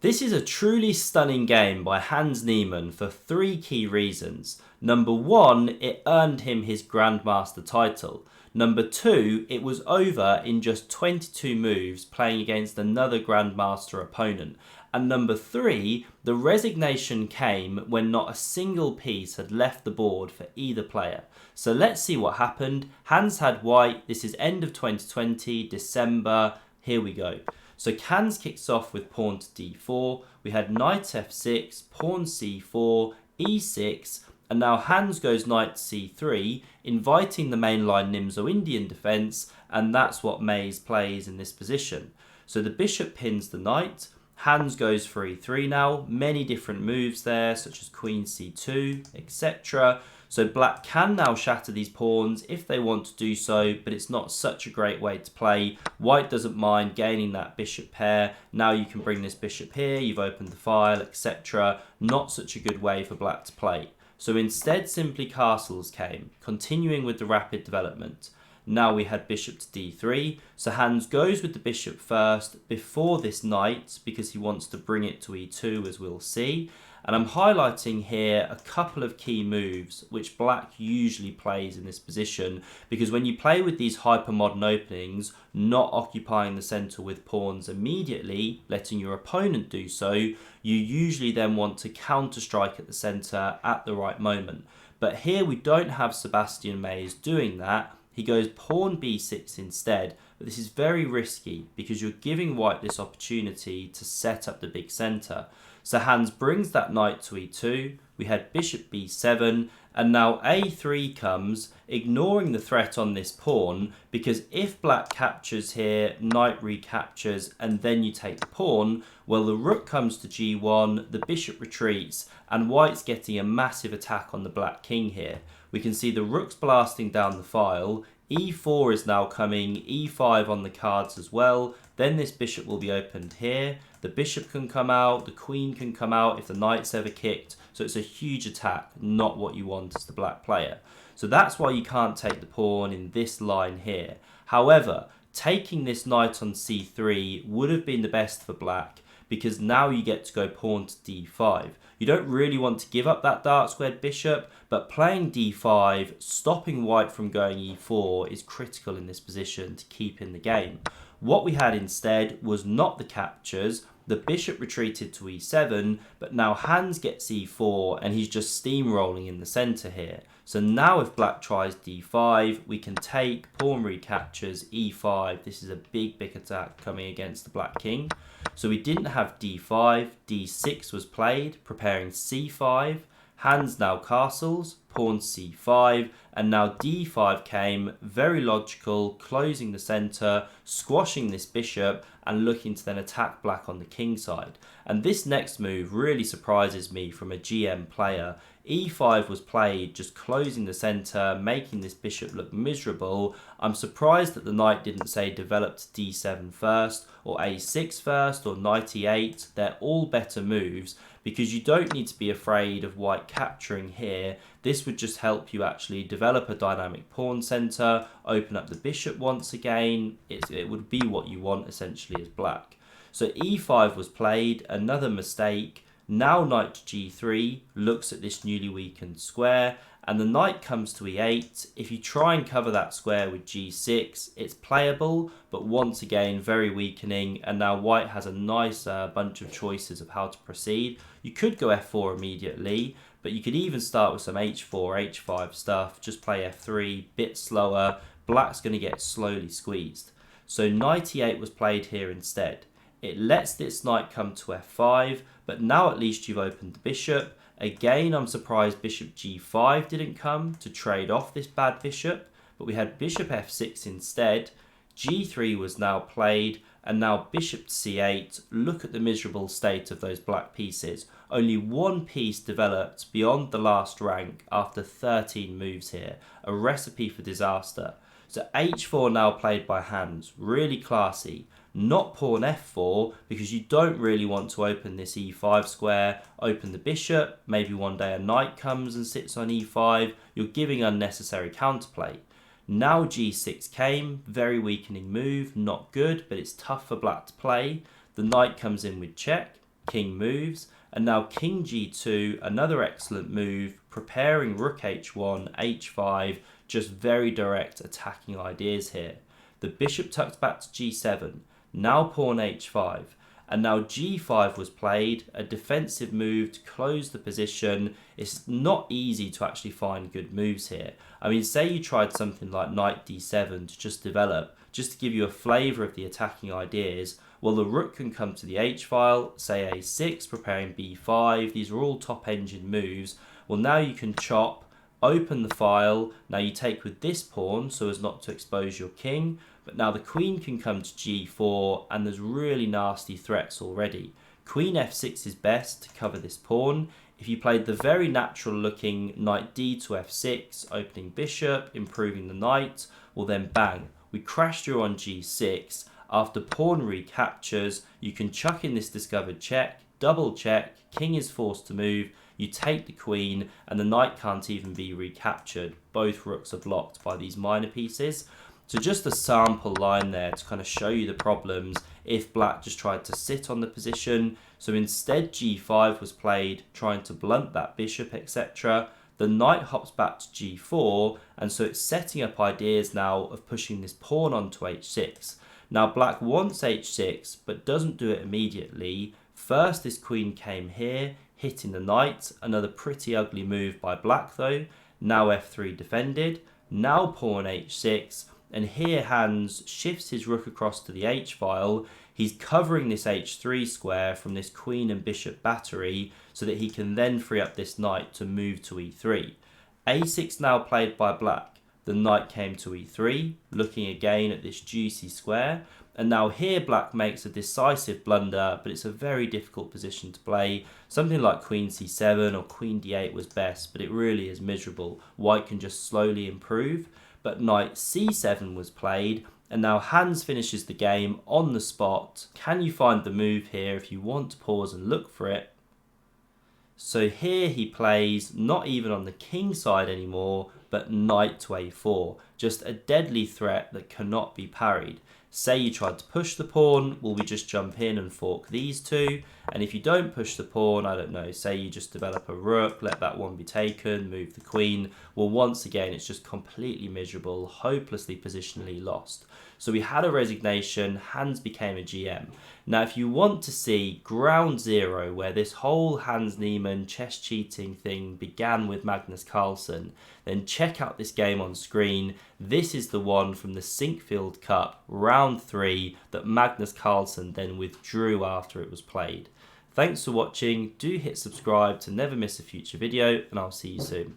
This is a truly stunning game by Hans Niemann for three key reasons. Number one, it earned him his Grandmaster title. Number two, it was over in just 22 moves playing against another Grandmaster opponent. And number three, the resignation came when not a single piece had left the board for either player. So let's see what happened. Hans had white. This is end of 2020, December. Here we go. So Hans kicks off with pawn to d4. We had knight f6, pawn c4, e6, and now Hans goes knight to c3, inviting the mainline Nimzo-Indian defence, and that's what Mays plays in this position. So the bishop pins the knight. Hans goes for e3 now. Many different moves there, such as queen c2, etc. So black can now shatter these pawns if they want to do so, but it's not such a great way to play. White doesn't mind gaining that bishop pair. Now you can bring this bishop here, you've opened the file, etc. Not such a good way for black to play. So instead, simply castles came, continuing with the rapid development. Now we had bishop to d3, so Hans goes with the bishop first before this knight because he wants to bring it to e2, as we'll see. And I'm highlighting here a couple of key moves which black usually plays in this position, because when you play with these hyper-modern openings, not occupying the centre with pawns immediately, letting your opponent do so, you usually then want to counter-strike at the centre at the right moment. But here we don't have Sebastian Mays doing that. He goes pawn b6 instead, but this is very risky because you're giving white this opportunity to set up the big centre. So Hans brings that knight to e2, we had bishop b7, and now a3 comes, ignoring the threat on this pawn, because if black captures here, knight recaptures, and then you take the pawn, well, the rook comes to g1, the bishop retreats, and white's getting a massive attack on the black king here. We can see the rook's blasting down the file, e4 is now coming, e5 on the cards as well, then this bishop will be opened here, the bishop can come out, the queen can come out if the knight's ever kicked, so it's a huge attack, not what you want as the black player. So that's why you can't take the pawn in this line here. However, taking this knight on c3 would have been the best for black, because now you get to go pawn to d5. You don't really want to give up that dark squared bishop, but playing d5, stopping white from going e4 is critical in this position to keep in the game. What we had instead was not the captures. The bishop retreated to e7, but now Hans gets e4 and he's just steamrolling in the centre here. So now if black tries d5, we can take, pawn recaptures, e5. This is a big attack coming against the black king. So we didn't have d5, d6 was played, preparing c5. Hans now castles, pawn c5, and now d5 came, very logical, closing the centre, squashing this bishop, and looking to then attack black on the king side. And this next move really surprises me from a GM player. e5 was played, just closing the centre, making this bishop look miserable. I'm surprised that the knight didn't say develop to d7 first, or a6 first, or knight e8. They're all better moves, because you don't need to be afraid of white capturing here. This would just help you actually develop a dynamic pawn centre, open up the bishop once again. It would be what you want essentially as black. So e5 was played, another mistake. Now knight to g3, looks at this newly weakened square, and the knight comes to e8. If you try and cover that square with g6, it's playable, but once again, very weakening, and now white has a nice bunch of choices of how to proceed. You could go f4 immediately, but you could even start with some h4, h5 stuff, just play f3, bit slower. Black's going to get slowly squeezed. So knight e8 was played here instead. It lets this knight come to f5, but now at least you've opened the bishop. Again, I'm surprised bishop g5 didn't come to trade off this bad bishop, but we had bishop f6 instead. g3 was now played, and now bishop to c8. Look at the miserable state of those black pieces. Only one piece developed beyond the last rank after 13 moves here. A recipe for disaster. So h4 now played by Hans. Really classy. Not pawn f4, because you don't really want to open this e5 square, open the bishop, maybe one day a knight comes and sits on e5, you're giving unnecessary counterplay. Now g6 came, very weakening move, not good, but it's tough for black to play. The knight comes in with check, king moves, and now king g2, another excellent move, preparing rook h1, h5, just very direct attacking ideas here. The bishop tucks back to g7, now pawn h5, and now g5 was played, a defensive move to close the position. It's not easy to actually find good moves here. I mean, say you tried something like knight d7 to just develop, just to give you a flavour of the attacking ideas. Well, the rook can come to the h-file, say a6, preparing b5. These are all top engine moves. Well, now you can chop, open the file. Now you take with this pawn so as not to expose your king. But now the queen can come to g4, and there's really nasty threats already. Queen f6 is best to cover this pawn. If you played the very natural looking knight d to f6, opening bishop, improving the knight, well then bang, we crash through on g6. After pawn recaptures, you can chuck in this discovered check, double check, king is forced to move, you take the queen, and the knight can't even be recaptured. Both rooks are blocked by these minor pieces. So just a sample line there to kind of show you the problems if black just tried to sit on the position. So instead g5 was played, trying to blunt that bishop, etc. The knight hops back to g4, and so it's setting up ideas now of pushing this pawn onto h6. Now black wants h6, but doesn't do it immediately. First this queen came here, hitting the knight, another pretty ugly move by black though. Now f3 defended, now pawn h6, and here Hans shifts his rook across to the h-file. He's covering this h3 square from this queen and bishop battery so that he can then free up this knight to move to e3. a6 now played by black. The knight came to e3, looking again at this juicy square. And now here black makes a decisive blunder, but it's a very difficult position to play. Something like queen c7 or queen d8 was best, but it really is miserable. White can just slowly improve. But knight c7 was played, and now Hans finishes the game on the spot. Can you find the move here if you want to pause and look for it? So here he plays, not even on the king side anymore, but knight to a4. Just a deadly threat that cannot be parried. Say you tried to push the pawn, well, we just jump in and fork these two. And if you don't push the pawn, I don't know, say you just develop a rook, let that one be taken, move the queen. Well, once again, it's just completely miserable, hopelessly positionally lost. So we had a resignation, Hans became a GM. Now, if you want to see ground zero, where this whole Hans Niemann chess cheating thing began with Magnus Carlsen, then check out this game on screen. This is the one from the Sinkfield Cup, round 3, that Magnus Carlsen then withdrew after it was played. Thanks for watching, do hit subscribe to never miss a future video, and I'll see you soon.